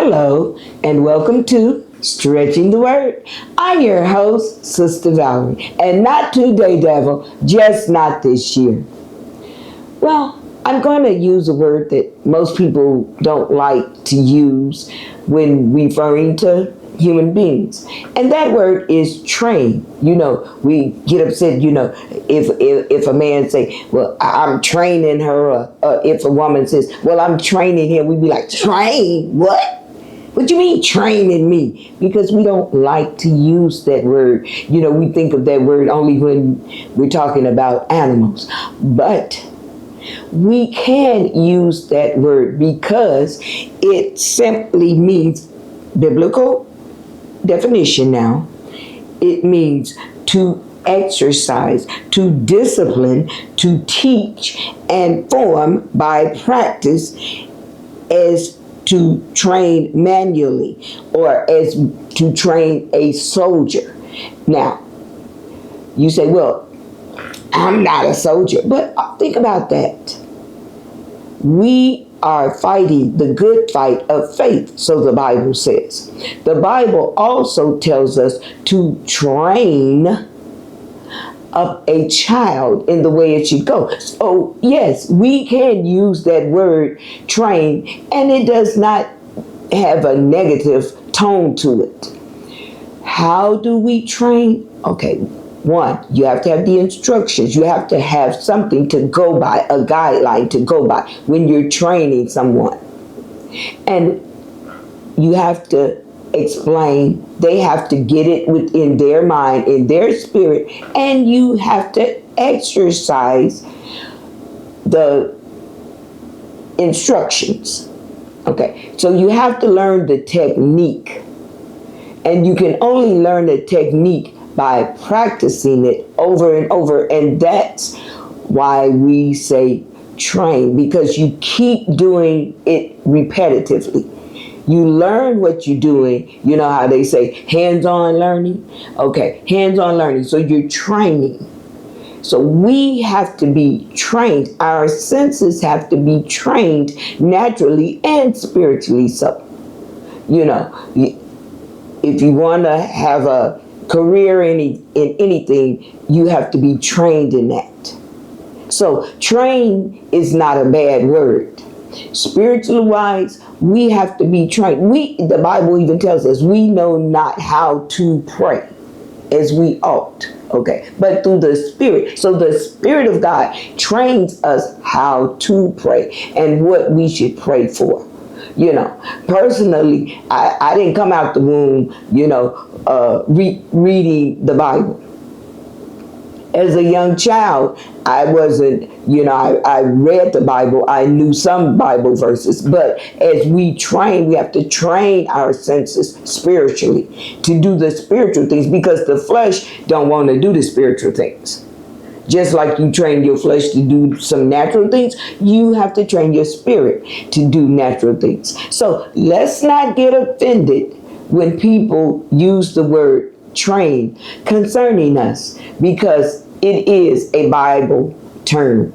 Hello, and welcome to Stretching the Word. I'm your host, Sister Valerie, and not today, devil, just not this year. Well, I'm going to use a word that most people don't like to use when referring to human beings. And that word is train. We get upset, if a man say, well, I'm training her, or if a woman says, well, I'm training him, we'd be like, train? What? What do you mean training me? Because we don't like to use that word. We think of that word only when we're talking about animals. But we can use that word because it simply means biblical definition now. It means to exercise, to discipline, to teach, and form by practice, as to train manually, or as to train a soldier. Now, you say, well, I'm not a soldier, but think about that. We are fighting the good fight of faith, so the Bible says. The Bible also tells us to train up a child in the way it should go. So yes, we can use that word train, and it does not have a negative tone to it. How do we train? Okay, one, you have to have the instructions. You have to have something to go by, a guideline to go by when you're training someone. And you have to explain, they have to get it within their mind, in their spirit, and you have to exercise the instructions. Okay, so you have to learn the technique, and you can only learn the technique by practicing it over and over, and that's why we say train, because you keep doing it repetitively. You learn what you're doing. You know how they say hands-on learning? Okay, hands-on learning. So you're training. So we have to be trained. Our senses have to be trained naturally and spiritually. So, if you want to have a career in anything, you have to be trained in that. So train is not a bad word. Spiritually wise, we have to be trained. The Bible even tells us we know not how to pray as we ought. Okay, but through the Spirit. So the Spirit of God trains us how to pray and what we should pray for. Personally, I didn't come out the womb, reading the Bible. As a young child, I wasn't, I read the Bible. I knew some Bible verses. But as we train, we have to train our senses spiritually to do the spiritual things, because the flesh don't want to do the spiritual things. Just like you train your flesh to do some natural things, you have to train your spirit to do natural things. So let's not get offended when people use the word train concerning us, because it is a Bible term.